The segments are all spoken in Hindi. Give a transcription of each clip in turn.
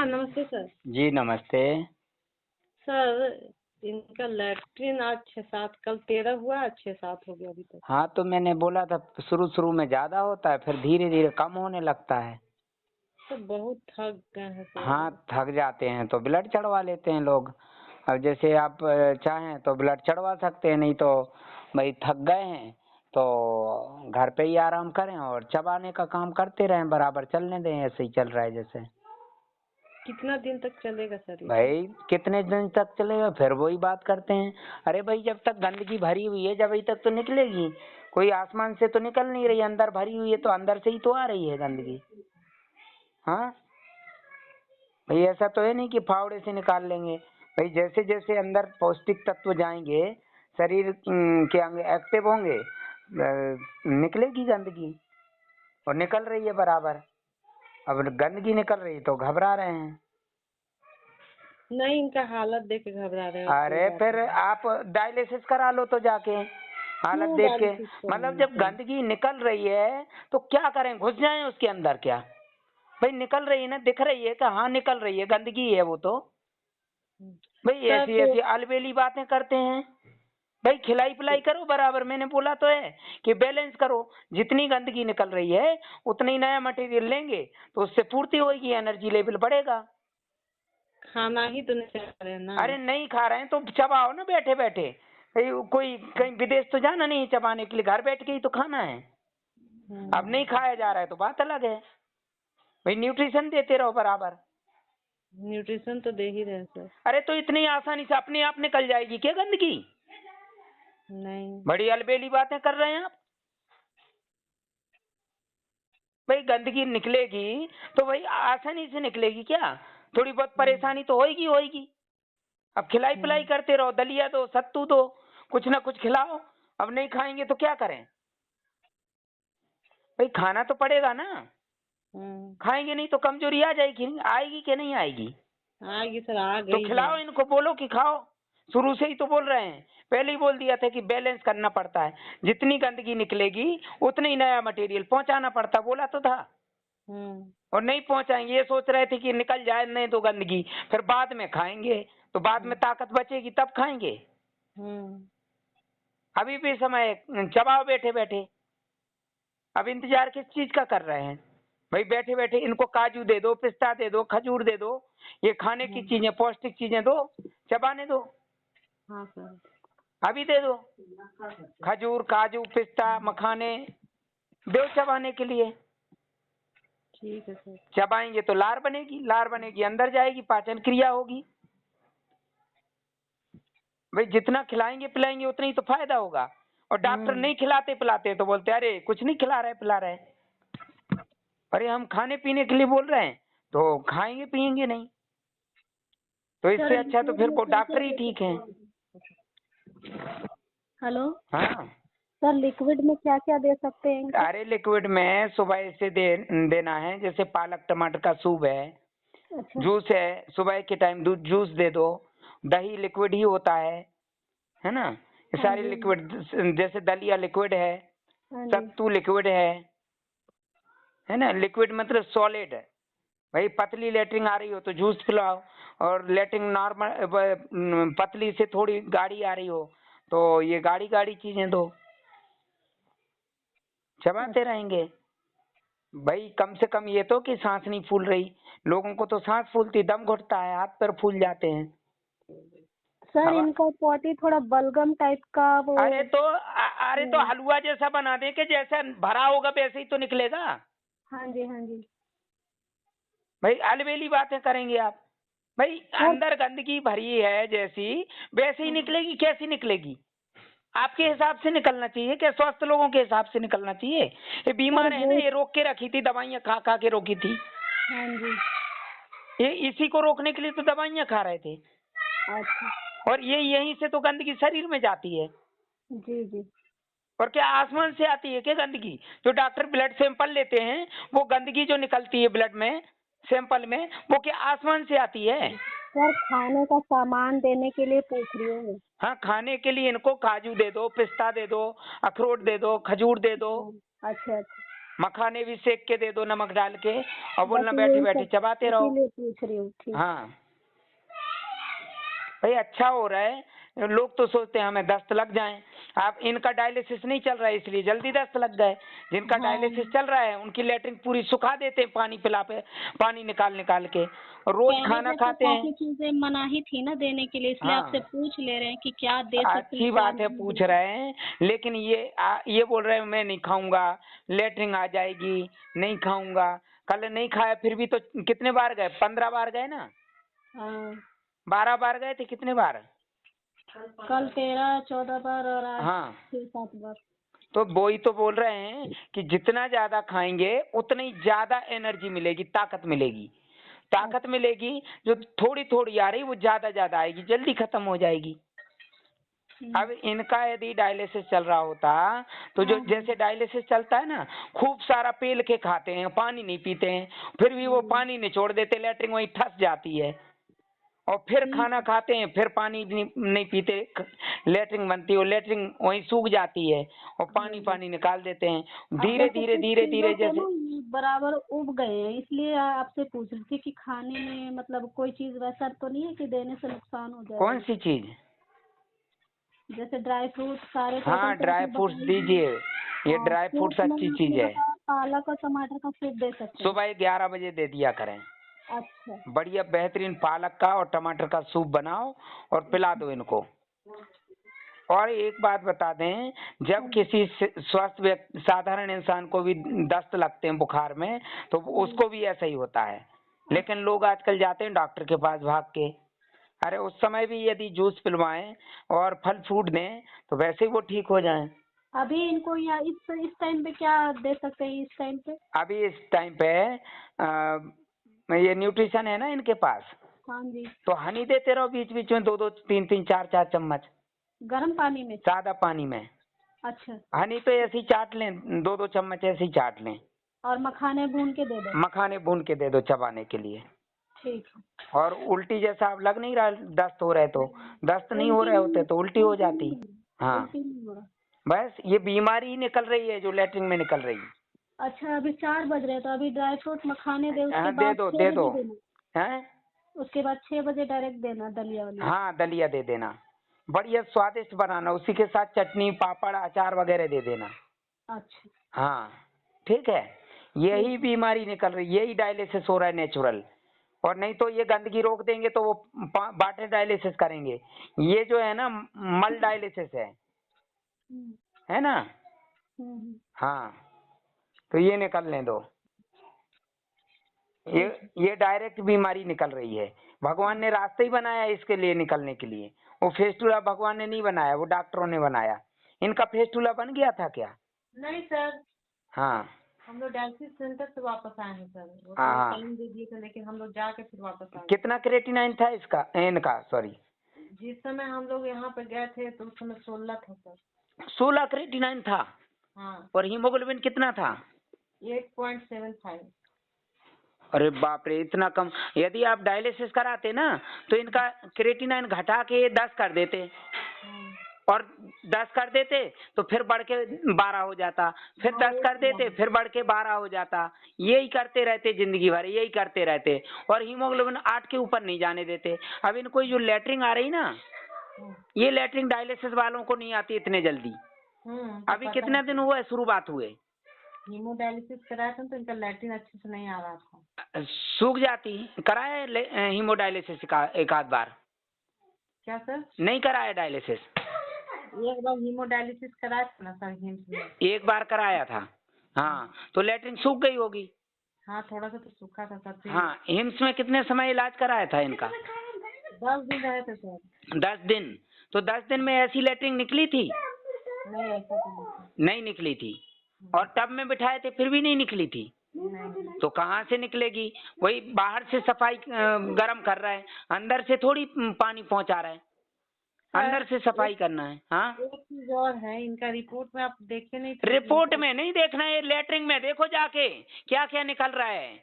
हाँ, नमस्ते सर। जी नमस्ते। सर, इनका लैट्रिन आज 6-7, कल 13 हुआ, 6-7 हो गया अभी तक। हाँ तो मैंने बोला था शुरू शुरू में ज्यादा होता है, फिर धीरे धीरे कम होने लगता है। तो बहुत थक गए हैं सर। हाँ थक जाते हैं तो ब्लड चढ़वा लेते हैं लोग। अब जैसे आप चाहें तो ब्लड चढ़वा सकते हैं, नहीं तो भाई थक गए हैं तो घर पे ही आराम करें और चबाने का काम करते रहें, बराबर चलने दें, ऐसे ही चल रहा है जैसे। कितना दिन तक चलेगा सर ये? भाई कितने दिन तक चलेगा, फिर वही बात करते हैं। अरे भाई जब तक गंदगी भरी हुई है, जब अभी तक तो निकलेगी। कोई आसमान से तो निकल नहीं रही, अंदर भरी हुई है तो अंदर से ही तो आ रही है गंदगी। हाँ भाई ऐसा तो है नहीं कि फावड़े से निकाल लेंगे। भाई जैसे जैसे अंदर पौष्टिक तत्व जाएंगे, शरीर के अंग एक्टिव होंगे, निकलेगी गंदगी। और निकल रही है बराबर। अब गंदगी निकल रही तो घबरा रहे हैं। नहीं, इनका हालत देख के घबरा रहे हैं। अरे फिर आप डायलिसिस करा लो तो जाके, हालत क्यों देख के। डायलिसिस मतलब कराएंगे जब सर? गंदगी निकल रही है तो क्या करें, घुस जाएं उसके अंदर क्या? भाई निकल रही है ना, दिख रही है कि हाँ निकल रही है, गंदगी है वो तो। भाई सर ऐसी तो ऐसी अलबेली बातें करते हैं। भाई खिलाई पिलाई करो बराबर, मैंने बोला तो है कि बैलेंस करो। जितनी गंदगी निकल रही है उतनी नया मटेरियल लेंगे तो उससे पूर्ति होगी, एनर्जी लेवल बढ़ेगा। खाना ही तो नहीं खा रहे हैं ना। अरे नहीं खा रहे हैं तो चबाओ ना बैठे बैठे। भाई कोई कहीं विदेश तो जाना नहीं चबाने के लिए, घर बैठ के ही तो खाना है। अब नहीं खाया जा रहा है तो बात अलग है। भाई न्यूट्रिशन देते रहो बराबर। न्यूट्रिशन तो दे ही रहे हैं सर। अरे तो इतनी आसानी से अपने आप निकल जाएगी क्या गंदगी? नहीं। बड़ी अलबेली बातें कर रहे हैं आप। भाई गंदगी निकलेगी तो भाई आसानी से निकलेगी क्या? थोड़ी बहुत परेशानी तो होगी होगी। अब खिलाई पिलाई करते रहो, दलिया दो, सत्तू दो, कुछ ना कुछ खिलाओ। अब नहीं खाएंगे तो क्या करें? भाई खाना तो पड़ेगा ना। खाएंगे नहीं तो कमजोरी आ जाएगी, आएगी कि नहीं आएगी? आएगी सर, आ तो गई है। खिलाओ इनको, बोलो कि खाओ। शुरू से ही तो बोल रहे हैं, पहले ही बोल दिया था कि बैलेंस करना पड़ता है। जितनी गंदगी निकलेगी उतनी ही नया मटेरियल पहुंचाना पड़ता, बोला तो था। और नहीं पहुंचाएंगे, ये सोच रहे थे कि निकल जाए नहीं तो गंदगी, फिर बाद में खाएंगे तो बाद में ताकत बचेगी तब खाएंगे। अभी भी समय है, चबाओ बैठे बैठे। अब इंतजार किस चीज का कर रहे हैं? भाई बैठे बैठे इनको काजू दे दो, पिस्ता दे दो, खजूर दे दो, ये खाने की चीजें, पौष्टिक चीजें दो, चबाने दो। हाँ सर। अभी दे दो खजूर, काजू, पिस्ता, मखाने, दो चबाने के लिए। ठीक है सर। चबाएंगे तो लार बनेगी, लार बनेगी अंदर जाएगी, पाचन क्रिया होगी। भाई जितना खिलाएंगे पिलाएंगे उतना ही तो फायदा होगा। और डॉक्टर नहीं खिलाते पिलाते तो बोलते अरे कुछ नहीं खिला रहे पिला रहे। अरे हम खाने पीने के लिए बोल रहे हैं तो खाएंगे पिएंगे नहीं, तो इससे अच्छा तो फिर वो डॉक्टर ही ठीक है। हेलो हाँ सर, लिक्विड में क्या क्या दे सकते हैं इनको? अरे लिक्विड में सुबह से देना है, जैसे पालक टमाटर का सूप है, अच्छा। जूस है, सुबह के टाइम दूध जूस दे दो, दही लिक्विड ही होता है ना। ये हाँ सारे जी। लिक्विड, जैसे दलिया लिक्विड है, हाँ जी। सत्तू लिक्विड है ना। लिक्विड मतलब सॉलिड है। भाई पतली लेटरिन आ रही हो तो जूस पिलाओ, और लेटरिन नॉर्मल पतली से थोड़ी गाढ़ी आ रही हो तो ये गाढ़ी गाढ़ी चीजें दो, चबाते रहेंगे। भाई कम से कम ये तो कि सांस नहीं फूल रही, लोगों को तो सांस फूलती, दम घुटता है, हाथ पैर फूल जाते हैं। सर हवा, इनका पॉटी थोड़ा बलगम टाइप का वो। अरे तो हलवा जैसा बना दे कि जैसा भरा होगा वैसे ही तो निकलेगा। हाँ जी हाँ जी। भाई अलबेली बातें करेंगे आप। भाई सर अंदर गंदगी भरी है जैसी, वैसे ही निकलेगी, कैसी निकलेगी? आपके हिसाब से निकलना चाहिए क्या? स्वस्थ लोगों के हिसाब से निकलना चाहिए। ये बीमार है ना, ये रोक के रखी थी, दवाइयां खा खा के रोकी थी। हाँ जी। ये इसी को रोकने के लिए तो दवाइयां खा रहे थे। अच्छा। और ये यहीं से तो गंदगी शरीर में जाती है। जी जी। और क्या आसमान से आती है क्या गंदगी? जो डॉक्टर ब्लड सैंपल लेते हैं, वो गंदगी जो निकलती है ब्लड में, सैंपल में, वो क्या आसमान से आती है? सर खाने का सामान देने के लिए पूछ रही हूँ। हाँ खाने के लिए इनको काजू दे दो, पिस्ता दे दो, अखरोट दे दो, खजूर दे दो। अच्छा अच्छा। मखाने भी सेक के दे दो नमक डाल के, और बोलना बस बैठे यही बैठे सब चबाते रहो। इसीलिए पूछ रही हूँ। ठीक। हाँ भाई अच्छा हो रहा है। लोग तो सोचते हैं हमें दस्त लग जाए। आप इनका डायलिसिस नहीं चल रहा है इसलिए जल्दी दस्त लग गए। जिनका हाँ। डायलिसिस चल रहा है उनकी लेटरिन पूरी सुखा देते हैं, पानी पिला पे पानी निकाल निकाल के, और रोज पहले खाना जैसे खाते हैं। काफी चीजें मनाही थी ना देने के लिए, इसलिए हाँ आपसे पूछ ले रहे हैं कि क्या दे सकते हैं, अच्छी क्या बात है नहीं पूछ दे रहे हैं, लेकिन ये बोल रहे हैं मैं नहीं खाऊंगा, लेटरिन आ जाएगी, नहीं खाऊंगा। कल नहीं खाया फिर भी तो कितने बार गए, 15 बार गए ना, सकते। हाँ। 12 बार गए थे, कितने बार? कल 13-14 बार और आज हाँ 6-7 बार। तो वो ही तो बोल रहे हैं कि जितना ज्यादा खाएंगे उतनी ज्यादा एनर्जी मिलेगी, ताकत मिलेगी। ताकत मिलेगी, जो थोड़ी थोड़ी आ रही वो ज्यादा ज्यादा आएगी, जल्दी खत्म हो जाएगी। अब इनका यदि डायलिसिस चल रहा होता तो जो जैसे डायलिसिस चलता है ना, खूब सारा पेल के खाते हैं, पानी नहीं पीते हैं, फिर भी वो पानी निचोड़ देते, लेटरिन वहीं ठस जाती है, और फिर खाना खाते हैं, फिर पानी नहीं पीते, लेटरिन बनती है, लेटरिन वहीं सूख जाती है, और पानी पानी निकाल देते हैं। धीरे जैसे धीरे कुछ धीरे धीरे चीजों के जैसे ना ये बराबर उब गए हैं, इसलिए आपसे पूछ रही थी कि खाने में मतलब कोई चीज वैसा तो नहीं है कि देने से नुकसान हो कौन जाएगा। सी चीज? जैसे ड्राई फ्रूट सारे हाँ टोटल ड्राई करके फ्रूट्स बताइए। दीजिए, ये हाँ, ड्राई सूप फ्रूट्स में अच्छी चीज आपने है। बताया पालक और टमाटर का सूप दे सकते हैं। सुबह 11 बजे दे दिया करें। अच्छा। बढ़िया बेहतरीन पालक का और टमाटर का सूप बनाओ और पिला दो इनको। और एक बात बता दें, जब किसी स्वस्थ व्यक्ति साधारण इंसान को भी दस्त लगते हैं बुखार में, तो उसको भी ऐसा ही होता है, लेकिन लोग आजकल जाते हैं डॉक्टर के पास भाग के। अरे उस समय भी यदि जूस पिलवाएं और फल फ्रूट दें तो वैसे ही वो ठीक हो जाएं। अभी इनको या इस टाइम पे क्या दे सकते हैं इस टाइम पे? अभी इस टाइम पे ये न्यूट्रिशन है ना इनके पास, हाँ जी। तो हनी देते रहो बीच बीच में, 2-2 3-3 4-4 चम्मच गर्म पानी में? सादा पानी में। अच्छा। हनी तो ऐसे ही चाट लें, 2-2 चम्मच ऐसे ही चाट लें। और मखाने भून के दे दो? मखाने भून के दे दो चबाने के लिए। ठीक है। और उल्टी जैसा अब लग नहीं रहा दस्त हो रहे, तो दस्त नहीं हो रहे होते तो उल्टी हो जाती। हाँ उल्टी नहीं हो रहा। बस ये बीमारी ही निकल रही है जो लेटरिन में निकल रही है। अच्छा अभी 4 बज रहे हैं, तो अभी ड्राई फ्रूट मखाने दे, उसके हाँ दे बाद दो 6 दे बजे दो। देना। हैं? उसके बाद 6 बजे डायरेक्ट देना दलिया वाली। हाँ दलिया दे देना, बढ़िया स्वादिष्ट बनाना, उसी के साथ चटनी पापड़ अचार वगैरह दे देना। अच्छा। हाँ ठीक है, यही बीमारी निकल रही, यही डायलिसिस हो रहा है नेचुरल। और नहीं तो ये गंदगी रोक देंगे तो वो वाटर डायलिसिस करेंगे। ये जो है ना मल डायलिसिस है ना। हाँ तो ये निकलने दो, ये डायरेक्ट बीमारी निकल रही है। भगवान ने रास्ता ही बनाया है इसके लिए निकलने के लिए। वो फेस्टुला भगवान ने नहीं बनाया, वो डॉक्टरों ने बनाया। इनका फेस्टुला बन गया था क्या? नहीं सर, हाँ हम लोग डायलिसिस सेंटर से वापस आए हैं सर। वो हाँ तो हाँ। टाइम दे दिए थे, लेकिन हम लोग जाके फिर वापस आ गए। कितना क्रेटिनाइन था इसका, इनका सॉरी? जिस समय हम लोग यहाँ पे गए थे तो उस समय 16 था सर। 16 क्रेटिनाइन था। हाँ। और हीमोग्लोबिन कितना था? 8.75। अरे बाप रे, इतना कम। यदि आप डायलिसिस कराते ना तो इनका क्रेटिनाइन घटा के 10 कर देते, और 10 कर देते तो फिर बढ़ के 12 हो जाता, फिर 10 कर देते फिर बढ़ के 12 हो जाता। यही करते रहते जिंदगी भर, यही करते रहते, और हीमोग्लोबिन 8 के ऊपर नहीं जाने देते। अब इनको जो लेटरिन आ रही ना, ये लेटरिन डायलिसिस वालों को नहीं आती इतने जल्दी। अभी कितने दिन हुए शुरुआत हुए? हीमोडायलिसिस कराया था तो इनका लैट्रिन अच्छे से नहीं आ रहा था। सूख जाती। कराया हीमोडायलिसिस का एक आध बार? क्या सर? नहीं कराया डायलिसिस? एक बार हीमोडायलिसिस कराया था ना सर हिम्स में। एक बार कराया था। हाँ तो लेटरिन सूख गई होगी। हाँ थोड़ा सा तो सूखा था सर। हाँ हिम्स में कितने समय इलाज कराया था इनका? 10 दिन रहे थे सर। 10 दिन? तो 10 दिन में ऐसी लेटरिन निकली थी? नहीं ऐसा तो नहीं निकली थी। और टब में बिठाए थे फिर भी नहीं निकली थी? नहीं। तो कहाँ से निकलेगी? वही बाहर से सफाई गर्म कर रहा है, अंदर से थोड़ी पानी पहुंचा रहा है, अंदर से सफाई करना है। हाँ एक चीज और है, इनका रिपोर्ट में आप देखे नहीं थे? रिपोर्ट में नहीं देखना है, लेटरिन में देखो जाके क्या क्या निकल रहा है।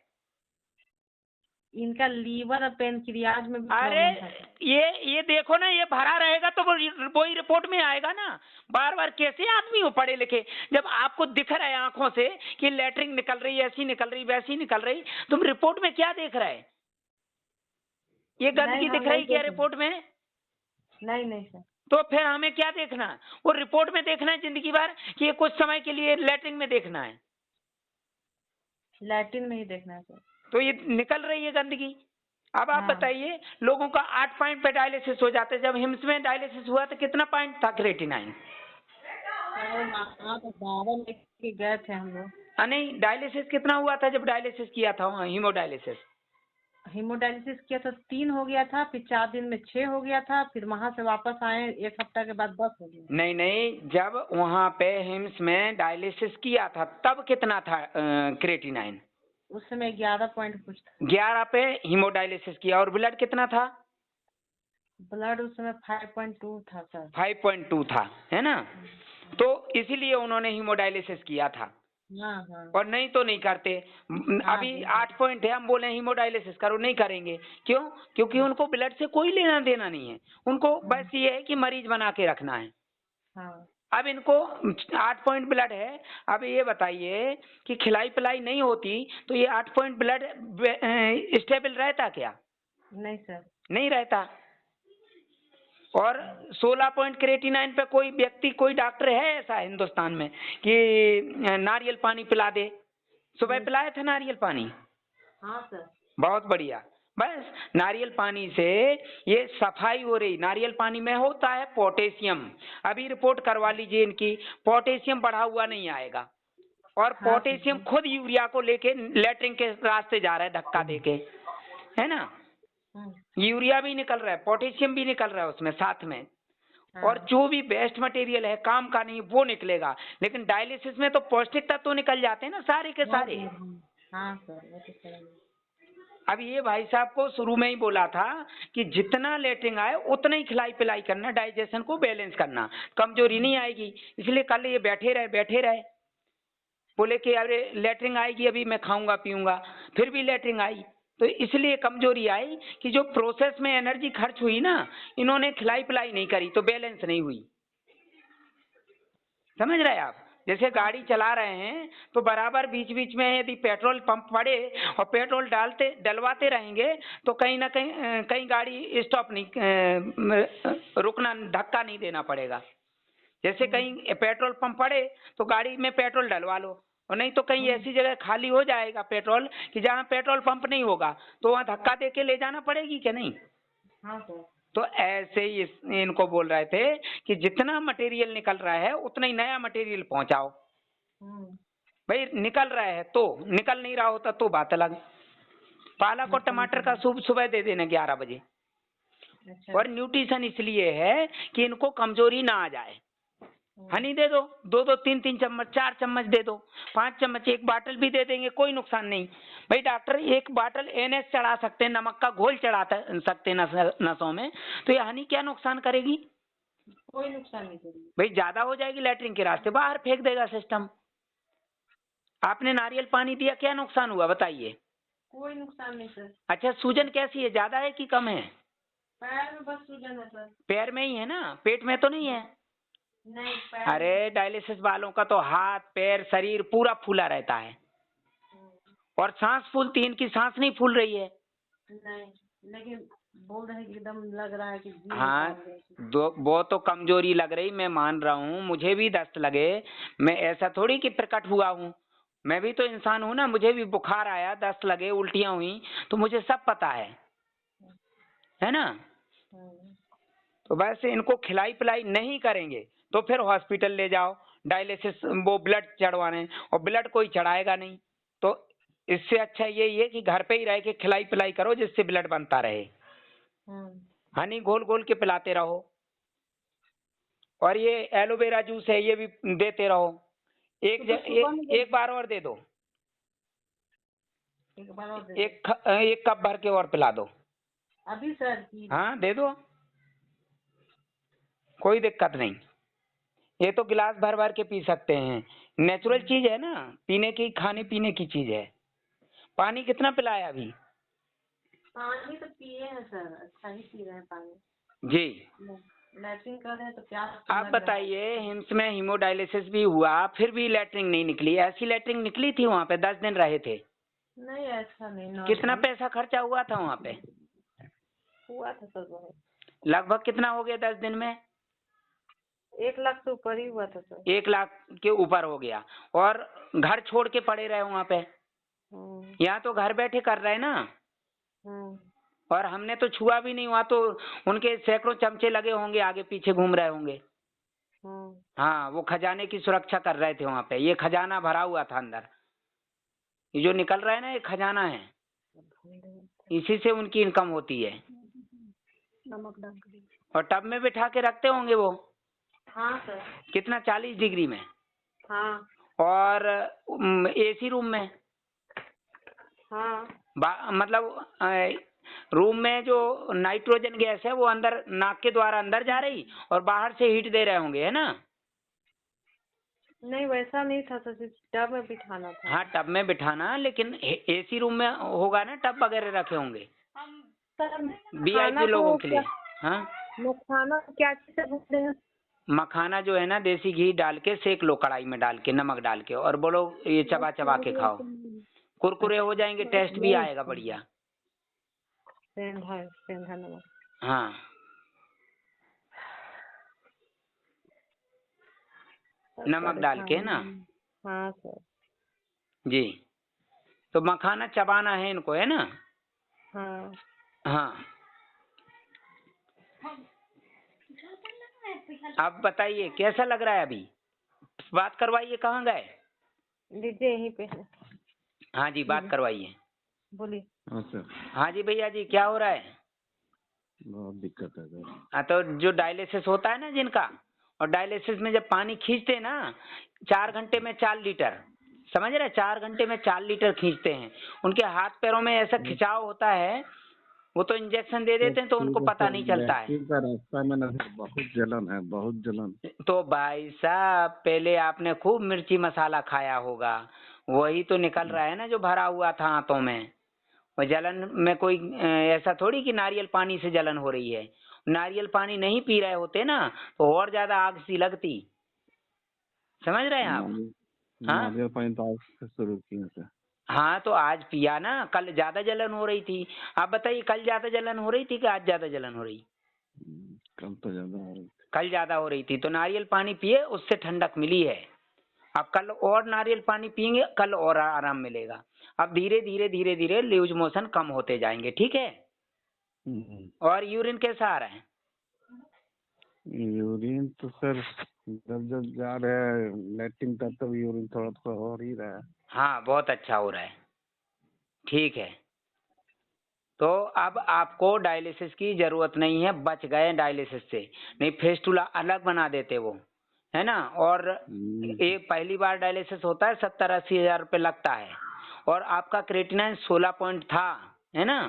इनका लीवर और पेनक्रियाज में भी अरे प्रॉब्लम था। ये देखो ना, ये भरा रहेगा तो वही रिपोर्ट में आएगा ना। बार बार कैसे आदमी हो पढ़े लिखे, जब आपको दिख रहा है आंखों से कि लेटरिन निकल रही है, ऐसी निकल रही वैसी निकल रही, तुम रिपोर्ट में क्या देख रहा है? ये गंदगी नहीं, दिख रही क्या देख रहे। रिपोर्ट में? नहीं सर। तो फिर हमें क्या देखना? वो रिपोर्ट में देखना है जिंदगी भर कि ये कुछ समय के लिए लेटरिन में देखना है? लैट्रिन में ही देखना है सर। तो ये निकल रही है गंदगी। अब आप हाँ। बताइए, लोगों का 8 पॉइंट पे डायलिसिस हो जाते। जब हिम्स में डायलिसिस हुआ तो कितना पॉइंट था क्रिएटिनाइन? हाँ तो 12 लेके गए थे हम लोग। नहीं, डायलिसिस कितना हुआ था जब डायलिसिस किया था? हीमोडायलिसिस हीमोडायलिसिस किया था 3 हो गया था, फिर 4 दिन में 6 हो गया था, फिर वहां से वापस आए 1 हफ्ता के बाद 10 हो गया। नहीं नहीं, जब वहां पे हिम्स में डायलिसिस किया था तब कितना था क्रिएटिनाइन? उस समय 11 पॉइंट कुछ था। 11 पे हीमोडायलिसिस किया। और ब्लड कितना था? ब्लड उस समय 5.2 था सर। 5.2 था, है ना? तो इसीलिए उन्होंने हीमोडायलिसिस किया था। हाँ। और नहीं तो नहीं करते। अभी 8 पॉइंट है, हम बोले हीमोडायलिसिस करो, नहीं करेंगे। क्यों? क्योंकि उनको ब्लड से कोई लेना देना नहीं है, उनको बस ये है कि मरीज बना के रखना है। हाँ। अब इनको 8 पॉइंट ब्लड है। अब ये बताइए कि खिलाई पिलाई नहीं होती तो ये 8 पॉइंट ब्लड स्टेबल रहता क्या? नहीं सर। नहीं रहता। और 16 पॉइंट क्रिएटिनाइन पे कोई व्यक्ति, कोई डॉक्टर है ऐसा हिंदुस्तान में कि नारियल पानी पिला दे? सुबह पिलाया था नारियल पानी? हाँ सर। बहुत बढ़िया। बस नारियल पानी से ये सफाई हो रही। नारियल पानी में होता है पोटेशियम। अभी रिपोर्ट करवा लीजिए इनकी, पोटेशियम बढ़ा हुआ नहीं आएगा। और पोटेशियम खुद यूरिया को लेके लेटरिन के रास्ते जा रहा है धक्का देके, है ना? यूरिया भी निकल रहा है, पोटेशियम भी निकल रहा है उसमें साथ में। और जो भी वेस्ट मटेरियल है काम का नहीं वो निकलेगा। लेकिन डायलिसिस में तो पौष्टिक तत्व तो निकल जाते हैं ना सारे के सारे। हाँ सर, वो तो सर। अब ये भाई साहब को शुरू में ही बोला था कि जितना लेटरिन आए उतना ही खिलाई पिलाई करना, डाइजेशन को बैलेंस करना, कमजोरी नहीं आएगी। इसलिए कल ये बैठे रहे बोले कि अरे लेटरिन आएगी अभी मैं खाऊंगा पीऊंगा, फिर भी लेटरिन आई। तो इसलिए कमजोरी आई कि जो प्रोसेस में एनर्जी खर्च हुई ना, इन्होंने खिलाई पिलाई नहीं करी तो बैलेंस नहीं हुई। समझ रहे आप? जैसे गाड़ी चला रहे हैं तो बराबर बीच बीच में यदि पेट्रोल पंप पड़े और पेट्रोल डलवाते रहेंगे तो कहीं ना कहीं गाड़ी स्टॉप नहीं, रुकना, धक्का नहीं देना पड़ेगा। जैसे कहीं पेट्रोल पंप पड़े तो गाड़ी में पेट्रोल डलवा लो, और नहीं तो कहीं ऐसी जगह खाली हो जाएगा पेट्रोल कि जहाँ पेट्रोल पंप नहीं होगा तो वहाँ धक्का दे के ले जाना पड़ेगी क्या नहीं? हाँ सर। तो ऐसे ही इनको बोल रहे थे कि जितना मटेरियल निकल रहा है उतना ही नया मटेरियल पहुंचाओ। भाई निकल रहा है तो, निकल नहीं रहा होता तो बात अलग। पालक और टमाटर का सूप सुबह दे देना 11 बजे। और न्यूट्रिशन इसलिए है कि इनको कमजोरी ना आ जाए। हनी दे दो, 2-2 3-3 चम्मच, 4 चम्मच दे दो, 5 चम्मच, 1 बाटल भी दे देंगे, कोई नुकसान नहीं। भाई डॉक्टर 1 बाटल एनएस चढ़ा सकते हैं, नमक का घोल चढ़ा सकते हैं नसों में, तो ये हनी क्या नुकसान करेगी? कोई नुकसान नहीं करेगी। भाई ज्यादा हो जाएगी लेटरिन के रास्ते, बाहर फेंक देगा सिस्टम। आपने नारियल पानी दिया, क्या नुकसान हुआ बताइए? कोई नुकसान नहीं सर। अच्छा, सूजन कैसी है, ज्यादा है कि कम है? पैर में बस सूजन है सर। पैर में ही है ना, पेट में तो नहीं है? नहीं, पैर। अरे डायलिसिस वालों का तो हाथ पैर शरीर पूरा फूला रहता है। और सांस फूलती, इनकी सांस नहीं फूल रही है। नहीं, लेकिन बोल रहे कि एकदम लग रहा है कि हाँ, वो तो कमजोरी लग रही, मैं मान रहा हूँ, मुझे भी दस्त लगे। मैं ऐसा थोड़ी कि प्रकट हुआ हूँ, मैं भी तो इंसान हूँ ना, मुझे भी बुखार आया, दस्त लगे, उल्टियां हुई, तो मुझे सब पता है ना? तो वैसे इनको खिलाई पिलाई नहीं करेंगे तो फिर हॉस्पिटल ले जाओ डायलिसिस, वो ब्लड चढ़वाने, और ब्लड कोई चढ़ाएगा नहीं। तो इससे अच्छा यही है कि घर पे ही रह के खिलाई पिलाई करो जिससे ब्लड बनता रहे। हनी घोल घोल के पिलाते रहो। और ये एलोवेरा जूस है ये भी देते रहो। एक बार और दे दो, एक कप भर के और पिला दो अभी सर। हाँ दे दो, कोई दिक्कत नहीं। ये तो गिलास भर भर के पी सकते हैं, नेचुरल चीज है ना, पीने की, खाने पीने की चीज है। पानी कितना पिलाया अभी? पानी तो पिए हैं सर, अच्छा ही पी रहे हैं पानी। जी। लैट्रिन कर रहे हैं तो प्यास तो आप लग रहा है। बताइए, हिम्स में हीमोडायलिसिस भी हुआ, फिर भी लैट्रिन नहीं निकली, ऐसी लैट्रिन निकली थी वहाँ पे? 10 दिन रहे थे। नहीं ऐसा नहीं, कितना नॉर्मल पैसा खर्चा हुआ था वहाँ पे? हुआ था सर बहुत। लगभग कितना हो गया 10 दिन में? 1 लाख से ऊपर ही हुआ था सर। 1 लाख के ऊपर हो गया। और घर छोड़ के पड़े रहे वहाँ पे। यहाँ तो घर बैठे कर रहे हैं ना, और हमने तो छुआ भी नहीं, वहाँ तो उनके सैकड़ों चमचे लगे होंगे, आगे पीछे घूम रहे होंगे। हाँ, वो खजाने की सुरक्षा कर रहे थे वहाँ पे। ये खजाना भरा हुआ था अंदर, ये जो निकल रहा है ना, ये खजाना है, इसी से उनकी इनकम होती है। नमक डाल के। और टब में बिठा के रखते होंगे वो? हाँ सर। कितना, 40 डिग्री में? हाँ और एसी रूम में? हाँ। मतलब रूम में जो नाइट्रोजन गैस है वो अंदर नाक के द्वारा अंदर जा रही और बाहर से हीट दे रहे होंगे, है ना? नहीं वैसा नहीं था सर, सिर्फ टब में बिठाना था। हाँ, टब में बिठाना, लेकिन एसी रूम में होगा ना, टब वगैरह रखे होंगे सर वीआईपी लोगों के लिए। हाँ, खाना क्या चीज़ से भूनते हैं? मखाना जो है ना, देसी घी डाल के सेक लो, कढ़ाई में डाल के, नमक डाल के, और बोलो ये चबा चबा के खाओ, कुरकुरे हो जाएंगे, टेस्ट भी आएगा बढ़िया। सेंधा नमक। हाँ, नमक डाल के ना। हाँ सर। जी, तो मखाना चबाना है इनको, है ना? हाँ हाँ। आप बताइए कैसा लग रहा है अभी? बात करवाइए, कहाँ गए? दीजिए यहीं पे है। हाँ जी, बात करवाइए। बोलिए। अच्छा, हाँ जी भैया जी, क्या हो रहा है? बहुत दिक्कत है सर। हाँ, तो जो डायलिसिस होता है ना जिनका, और डायलिसिस में जब पानी खींचते हैं ना, 4 घंटे में 4 लीटर, समझ रहे? 4 घंटे में 4 लीटर खींचते हैं। उनके हाथ पैरों में ऐसा खिंचाव होता है, वो तो इंजेक्शन दे देते हैं तो उनको पता नहीं चलता है। का रास्ता में ना बहुत जलन है, बहुत जलन। तो भाई साहब, पहले आपने खूब मिर्ची मसाला खाया होगा, वही तो निकल रहा है ना जो भरा हुआ था हाथों में। और जलन में कोई ऐसा थोड़ी कि नारियल पानी से जलन हो रही है। नारियल पानी नहीं पी रहे होते ना तो और ज्यादा आग सी लगती, समझ रहे हैं आप? हाँ नारियल पानी तो आज से शुरू किए थे। हाँ, तो आज पिया ना, कल ज्यादा जलन हो रही थी। आप बताइए, कल ज्यादा जलन हो रही थी कि आज ज्यादा जलन हो रही? कल तो ज्यादा हो रही थी। कल ज्यादा हो रही थी, तो नारियल पानी पिए, उससे ठंडक मिली है। अब कल और नारियल पानी पिएंगे, कल और आराम मिलेगा। अब धीरे धीरे धीरे धीरे लूज मोशन कम होते जाएंगे, ठीक है? और यूरिन कैसा आ रहा है? यूरिन तो सर जब जब जा रहे हैं लैट्रिन तब यूरिन थोड़ा थोड़ा हो ही रहा है। हाँ, बहुत अच्छा हो रहा है, ठीक है। तो अब आपको डायलिसिस की जरूरत नहीं है, बच गए डायलिसिस से, नहीं फेस्टुला अलग बना देते वो, है ना? और एक पहली बार डायलिसिस होता है 70-80 हजार रुपये लगता है, और आपका क्रेटिनाइन 16 पॉइंट था, है ना?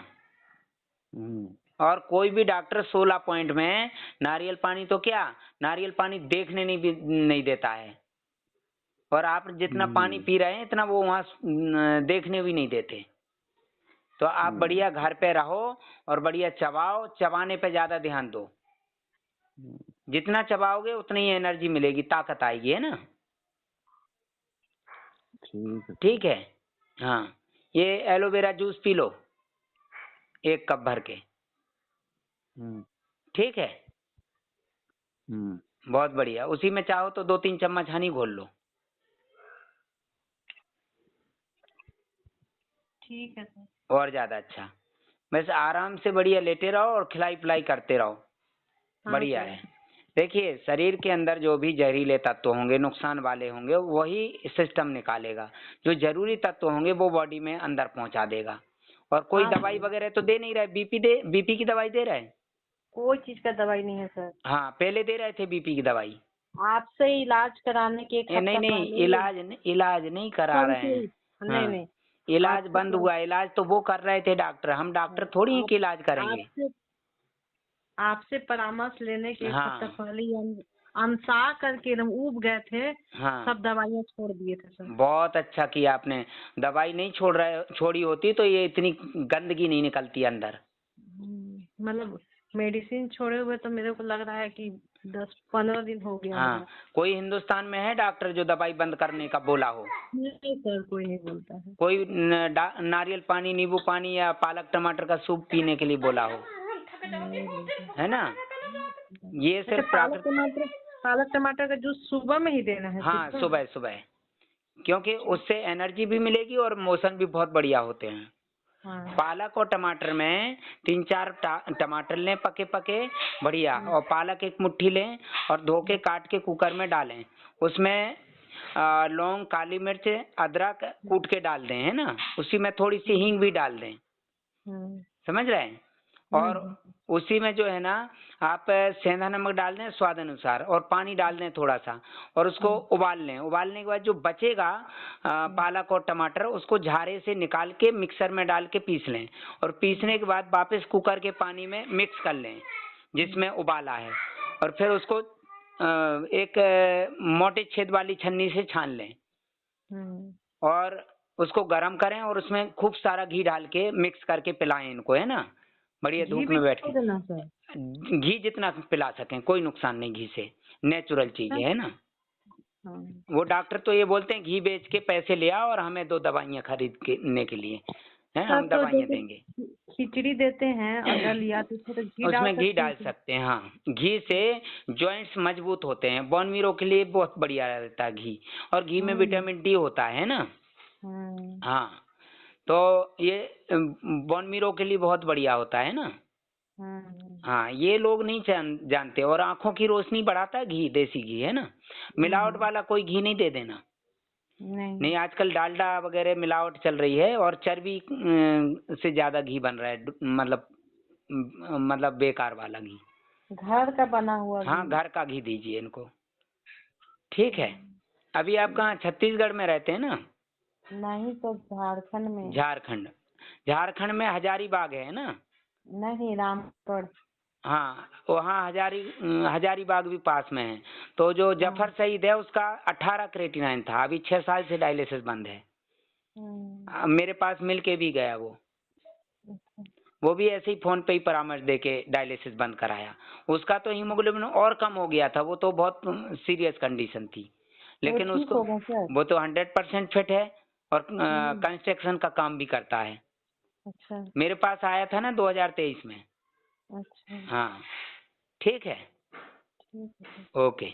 और कोई भी डॉक्टर 16 पॉइंट में नारियल पानी, तो क्या नारियल पानी देखने नहीं देता है। और आप जितना पानी पी रहे हैं इतना वो वहाँ देखने भी नहीं देते। तो आप बढ़िया घर पे रहो और बढ़िया चबाओ, चबाने पे ज्यादा ध्यान दो। जितना चबाओगे उतनी एनर्जी मिलेगी, ताकत आएगी, है ना? ठीक है। हाँ, ये aloe vera juice P low 1 cup भर के, ठीक है? बहुत बढ़िया। उसी में चाहो तो 2-3 चम्मच हनी घोल लो। ठीक है सर। और ज्यादा अच्छा। वैसे आराम से बढ़िया लेटे रहो और खिलाई पिलाई करते रहो, बढ़िया है। देखिए, शरीर के अंदर जो भी जहरीले तत्व होंगे, नुकसान वाले होंगे, वही सिस्टम निकालेगा। जो जरूरी तत्व होंगे वो बॉडी में अंदर पहुंचा देगा। और कोई दवाई वगैरह तो दे नहीं रहा है? बीपी की दवाई दे रहा है? कोई चीज का दवाई नहीं है सर। हाँ, पहले दे रहे थे बीपी की दवाई? आपसे इलाज कराने के 1 हफ्ता नहीं, इलाज नहीं करा रहे हैं। नहीं, इलाज बंद हुआ। इलाज तो वो कर रहे थे डॉक्टर, हम डॉक्टर थोड़ी ही कि इलाज करेंगे। आपसे परामर्श लेने के 1 हफ्ता पहले ही हम अनसा करके एकदम ऊब गए थे, हाँ, सब दवाइयाँ छोड़ दिए थे सर। बहुत अच्छा किया आपने। दवाई नहीं छोड़ी होती तो ये इतनी गंदगी नहीं निकलती अंदर। मतलब मेडिसिन छोड़े हुए तो मेरे को लग रहा है कि 10-15 दिन हो गया हाँ, होगा। कोई हिंदुस्तान में है डॉक्टर जो दवाई बंद करने का बोला हो? नहीं सर, कोई नहीं बोलता है। कोई नारियल पानी, नींबू पानी या पालक टमाटर का सूप पीने के लिए बोला हो? नहीं बोलता। है ना? ये अच्छा, सिर्फ पालक टमाटर का जूस सुबह में ही देना है हाँ, सिर्फ? सुबह सुबह, क्योंकि उससे एनर्जी भी मिलेगी और मोशन भी बहुत बढ़िया होते हैं। हाँ। पालक और टमाटर में 3-4 टमाटर लें पके पके बढ़िया, और पालक एक मुट्ठी लें और धो के काट के कुकर में डालें। उसमें लौंग, काली मिर्च, अदरक कूट के डाल दें, है ना? उसी में थोड़ी सी हींग भी डाल दें, समझ रहे हैं? और उसी में जो है ना आप सेंधा नमक डाल दें स्वाद अनुसार, और पानी डाल दें थोड़ा सा, और उसको उबाल लें। उबालने के बाद जो बचेगा पालक और टमाटर, उसको झारे से निकाल के मिक्सर में डाल के पीस लें, और पीसने के बाद वापस कुकर के पानी में मिक्स कर लें जिसमें उबाला है, और फिर उसको एक मोटे छेद वाली छन्नी से छान लें, और उसको गरम करें और उसमें खूब सारा घी डाल के मिक्स करके पिलाएं इनको, है ना? बढ़िया धूप में बैठ के देना सर? घी जितना पिला सकें, कोई नुकसान नहीं, घी से नेचुरल चीज है ना? हाँ। वो डॉक्टर तो ये बोलते हैं घी बेच के पैसे ले आओ और हमें दो दवाइयाँ खरीदने के लिए, है हम तो दवाइयाँ जैसे देंगे। खिचड़ी देते हैं अगर लिया तो उसमें तो घी उसमें घी सकते डाल हैं? सकते हैं, हाँ। घी से जॉइंट्स मजबूत होते हैं, बोन मीरो के लिए बहुत बढ़िया रहता है घी, और घी में विटामिन डी होता है ना? हाँ, तो ये बोन मीरो के लिए बहुत बढ़िया होता है ना? हाँ, ये लोग नहीं जानते। और आंखों की रोशनी बढ़ाता है घी, देसी घी, है ना? मिलावट वाला कोई घी नहीं दे देना। नहीं, आजकल डालडा वगैरह मिलावट चल रही है, और चर्बी से ज्यादा घी बन रहा है, मतलब बेकार वाला घी। घर का बना हुआ हाँ, घर का घी दीजिए इनको, ठीक है? अभी आप कहाँ छत्तीसगढ़ में रहते हैं ना? नहीं तो झारखंड में। झारखंड में हजारीबाग है ना? नहीं, रामगढ़। हाँ, वहाँ हजारीबाग भी पास में है। तो जो जफर सईद है उसका 18 क्रेटिनाइन था, अभी 6 साल से डायलिसिस बंद है। मेरे पास मिल के भी गया वो भी ऐसे ही फोन पे ही परामर्श दे के डायलिसिस बंद कराया। उसका तो हीमोग्लोबिन और कम हो गया था, वो तो बहुत सीरियस कंडीशन थी, लेकिन उसको वो तो 100% फिट है, और कंस्ट्रक्शन का काम भी करता है। अच्छा। मेरे पास आया था ना 2023 में। अच्छा। हाँ, ठीक है, ओके,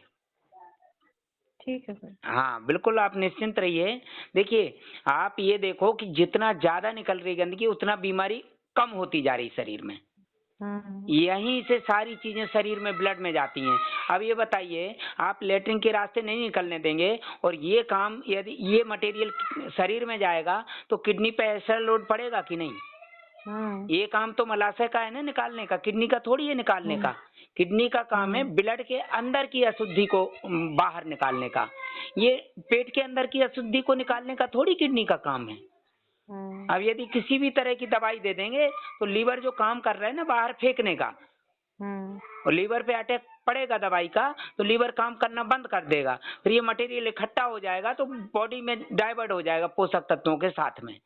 ठीक है सर। हाँ बिल्कुल, आप निश्चिंत रहिए। देखिए, आप ये देखो कि जितना ज्यादा निकल रही गंदगी उतना बीमारी कम होती जा रही शरीर में। यहीं से सारी चीजें शरीर में ब्लड में जाती हैं। अब ये बताइए, आप लेटरिन के रास्ते नहीं निकलने देंगे, और ये काम यदि ये मटेरियल शरीर में जाएगा तो किडनी पे ऐसा लोड पड़ेगा कि नहीं? ये काम तो मलाशय का है ना निकालने का, किडनी का थोड़ी है निकालने का। किडनी का काम है ब्लड के अंदर की अशुद्धि को बाहर निकालने का। ये पेट के अंदर की अशुद्धि को निकालने का थोड़ी किडनी का काम है। अब यदि किसी भी तरह की दवाई दे देंगे तो लीवर जो काम कर रहा है ना बाहर फेंकने का, और लीवर पे अटैक पड़ेगा दवाई का, तो लीवर काम करना बंद कर देगा। फिर ये मटेरियल इकट्ठा हो जाएगा तो बॉडी में डाइवर्ट हो जाएगा पोषक तत्वों के साथ में,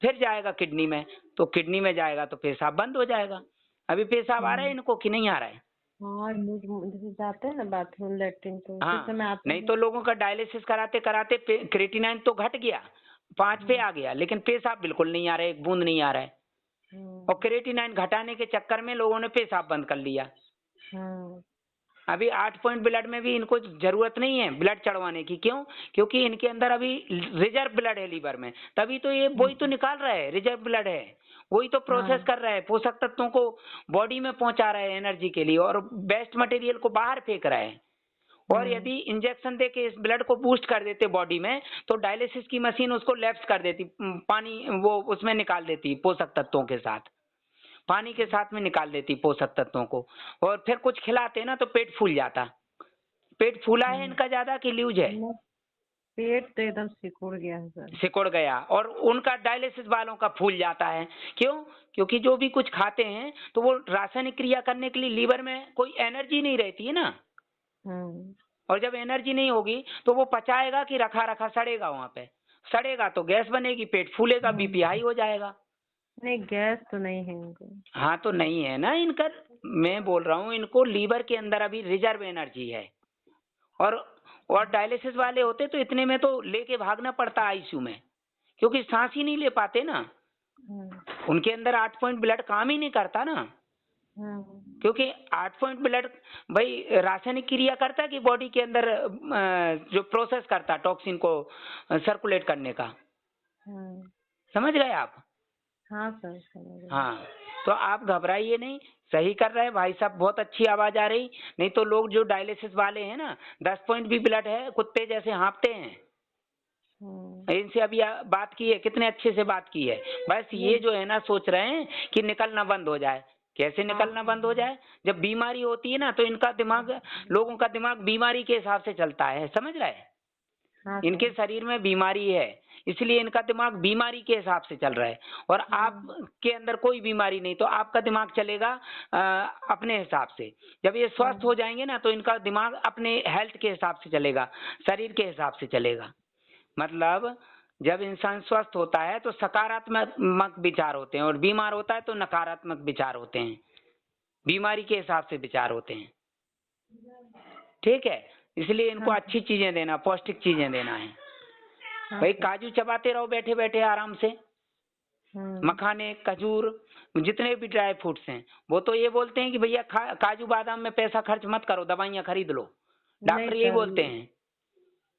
फिर जाएगा किडनी में, तो किडनी में जाएगा तो पेशाब बंद हो जाएगा। अभी पेशाब आ रहा है इनको कि नहीं आ रहा है? हाँ, जाते हैं ना बाथरूम लेटरिन तो हाँ, नहीं तो लोगों का डायलिसिस कराते कराते क्रेटिनाइन तो घट गया, 5 पे आ गया, लेकिन पेशाब बिल्कुल नहीं आ रहा है, एक बूंद नहीं आ रहा है। और क्रेटिनाइन घटाने के चक्कर में लोगों ने पेशाब बंद कर लिया। अभी 8 पॉइंट ब्लड में भी इनको जरूरत नहीं है ब्लड चढ़वाने की। क्यों? क्योंकि इनके अंदर अभी रिजर्व ब्लड है लीवर में, तभी तो ये वही तो निकाल रहा है, रिजर्व ब्लड है, वही तो प्रोसेस कर रहा है, पोषक तत्वों को बॉडी में पहुंचा रहा है एनर्जी के लिए, और बेस्ट मटेरियल को बाहर फेंक रहा है। और यदि इंजेक्शन दे के इस ब्लड को बूस्ट कर देते बॉडी में, तो डायलिसिस की मशीन उसको लैप्स कर देती, पानी वो उसमें निकाल देती पोषक तत्वों के साथ, पानी के साथ में निकाल देती पोषक तत्वों को, और फिर कुछ खिलाते ना तो पेट फूल जाता। पेट फूला है इनका ज्यादा कि लूज है? पेट तो एकदम सिकुड़ गया है सर। सिकुड़ गया, और उनका डायलिसिस वालों का फूल जाता है। क्यों? क्योंकि जो भी कुछ खाते हैं तो वो रासायनिक क्रिया करने के लिए लीवर में कोई एनर्जी नहीं रहती है ना, और जब एनर्जी नहीं होगी तो वो पचाएगा कि रखा रखा सड़ेगा, वहां पे सड़ेगा तो गैस बनेगी, पेट फूलेगा, बीपी हाई हो जाएगा। नहीं, गैस तो नहीं है इनको। हाँ तो नहीं है ना इनका, मैं बोल रहा हूँ इनको लीवर के अंदर अभी रिजर्व एनर्जी है। और डायलिसिस वाले होते तो इतने में तो लेके भागना पड़ता आईसीयू में, क्योंकि सांस ही नहीं ले पाते ना, उनके अंदर 8 पॉइंट ब्लड काम ही नहीं करता ना, क्योंकि 8 पॉइंट ब्लड भाई रासायनिक क्रिया करता है कि बॉडी के अंदर जो प्रोसेस करता है टॉक्सिन को सर्कुलेट करने का। समझ गए आप? हाँ सर, समझ गए। हाँ, तो आप घबराइए नहीं, सही कर रहे हैं भाई साहब, बहुत अच्छी आवाज आ रही। नहीं तो लोग जो डायलिसिस वाले हैं ना, 10 पॉइंट भी ब्लड है, कुत्ते जैसे हाँफते हैं। इनसे अभी बात की है, कितने अच्छे से बात की है। बस ये जो है ना सोच रहे हैं कि निकलना बंद हो जाए। कैसे निकलना बंद हो जाए? जब बीमारी होती है ना तो इनका दिमाग, लोगों का दिमाग बीमारी के हिसाब से चलता है, समझ रहे हैं? हाँ इनके शरीर में बीमारी है, इसलिए इनका दिमाग बीमारी के हिसाब से चल रहा है। और आपके अंदर कोई बीमारी नहीं, तो आपका दिमाग चलेगा अपने हिसाब से। जब ये स्वस्थ हो जाएंगे ना तो इनका दिमाग अपने हेल्थ के हिसाब से चलेगा, शरीर के हिसाब से चलेगा। मतलब जब इंसान स्वस्थ होता है तो सकारात्मक विचार होते हैं, और बीमार होता है तो नकारात्मक विचार होते हैं, बीमारी के हिसाब से विचार होते हैं। ठीक है, इसलिए इनको अच्छी चीजें देना, पौष्टिक चीजें देना है। भाई काजू चबाते रहो बैठे बैठे आराम से, मखाने, खजूर, जितने भी ड्राई फ्रूट्स हैं। वो तो ये बोलते हैं कि भैया काजू बादाम में पैसा खर्च मत करो, दवाइयाँ खरीद लो, डॉक्टर यही बोलते हैं।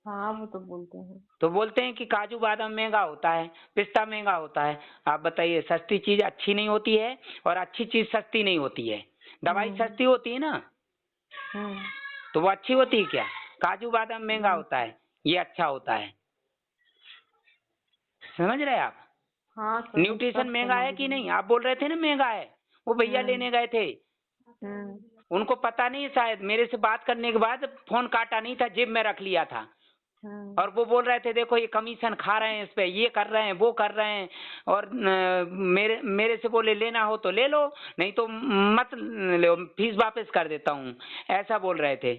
हाँ, वो तो बोलते हैं। तो बोलते हैं कि काजू बादाम महंगा होता है, पिस्ता महंगा होता है। आप बताइए, सस्ती चीज अच्छी नहीं होती है और अच्छी चीज सस्ती नहीं होती है। दवाई सस्ती होती है ना, तो वो अच्छी होती है क्या? काजू बादाम महंगा होता है, ये अच्छा होता है। समझ रहे हैं आप? हाँ सर, न्यूट्रिशन महंगा है कि नहीं? आप बोल रहे थे ना महंगा है, वो भैया लेने गए थे, उनको पता नहीं, शायद मेरे से बात करने के बाद फोन काटा नहीं था, जेब में रख लिया था। और वो बोल रहे थे देखो ये कमीशन खा रहे हैं, इस पे ये कर रहे हैं, वो कर रहे हैं। और मेरे से बोले लेना हो तो ले लो, नहीं तो मत लो, फीस वापस कर देता हूँ, ऐसा बोल रहे थे,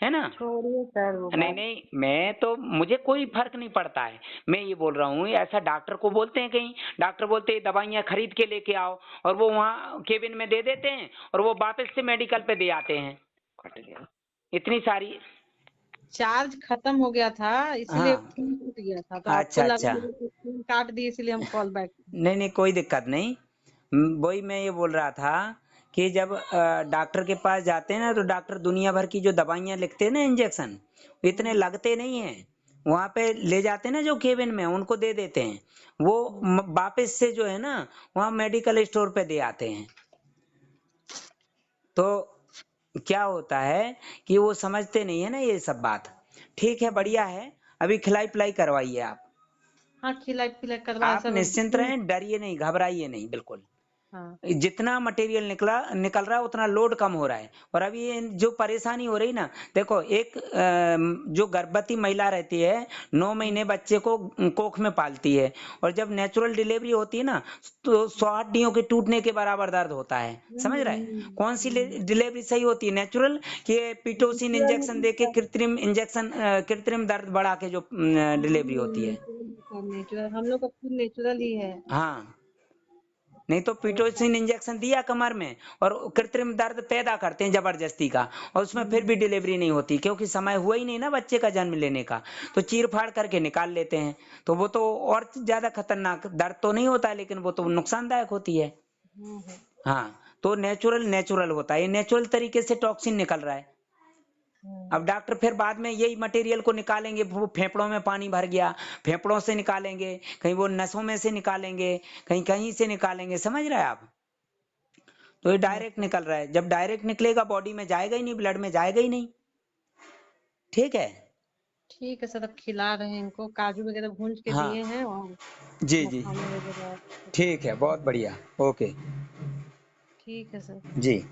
है ना? छोड़िए सर वो नहीं नहीं, मैं तो, मुझे कोई फर्क नहीं पड़ता है। मैं ये बोल रहा हूँ, ऐसा डॉक्टर को बोलते हैं, कहीं डॉक्टर बोलते हैं दवाइयाँ खरीद के लेके आओ, और वो वहाँ केबिन में दे देते हैं और वो वापस से मेडिकल पे दे आते हैं। इतनी सारी चार्ज खत्म हो गया था, इसलिए हाँ। फोन टूट गया था, तो अच्छा, आपको लगा अच्छा। कि फोन काट दिए, इसलिए हम कॉल बैक। नहीं नहीं, कोई दिक्कत नहीं। वही मैं ये बोल रहा था कि जब डॉक्टर के पास जाते हैं ना, तो डॉक्टर दुनिया भर की जो दवाइयाँ लिखते हैं ना, इंजेक्शन, इतने लगते नहीं हैं। वहां पे ले जाते हैं ना जो केबिन में, उनको दे देते हैं, वो वापस से जो है ना वहाँ मेडिकल स्टोर पे दे आते हैं। तो क्या होता है कि वो समझते नहीं है ना ये सब बात। ठीक है, बढ़िया है। अभी खिलाई पिलाई करवाइए आप। हाँ, खिलाई पिलाई करवा आप सब। निश्चिंत रहें, डरिए नहीं, घबराइए नहीं, बिल्कुल। हाँ, जितना मटेरियल निकल रहा है उतना लोड कम हो रहा है। और अभी ये जो परेशानी हो रही ना, देखो, एक जो गर्भवती महिला रहती है, 9 महीने बच्चे को कोख में पालती है, और जब नेचुरल डिलीवरी होती है ना, तो 100 हड्डियों के टूटने के बराबर दर्द होता है। समझ रहे हैं? कौन सी डिलीवरी सही होती है, नेचुरल कि पिटोसिन इंजेक्शन देके, कृत्रिम इंजेक्शन, कृत्रिम दर्द बढ़ा के जो डिलीवरी होती है? नेचुरल, हम लोग का खुद नेचुरल ही है। हाँ, नहीं तो पिटोसिन इंजेक्शन दिया कमर में और कृत्रिम दर्द पैदा करते हैं जबरदस्ती का, और उसमें फिर भी डिलीवरी नहीं होती, क्योंकि समय हुआ ही नहीं ना बच्चे का जन्म लेने का, तो चीर फाड़ करके निकाल लेते हैं। तो वो तो और ज्यादा खतरनाक, दर्द तो नहीं होता है लेकिन वो तो नुकसानदायक होती है। हाँ, तो नेचुरल होता है, ये नेचुरल तरीके से टॉक्सिन निकल रहा है। अब डॉक्टर फिर बाद में यही मटेरियल को निकालेंगे, वो फेफड़ों में पानी भर गया, फेफड़ों से निकालेंगे, कहीं वो नसों में से निकालेंगे, कहीं कहीं से निकालेंगे। समझ रहे हैं आप? तो ये डायरेक्ट निकल रहा है, जब डायरेक्ट निकलेगा बॉडी में जाएगा ही नहीं, ब्लड में जाएगा ही नहीं। ठीक है? ठीक है सर, अब खिला रहे हैं इनको, काजू वगैरह भून के हाँ दिए हैं, और जी जी, मखाने वगैरह। ठीक है, बहुत बढ़िया, ओके ठीक है सर। जी।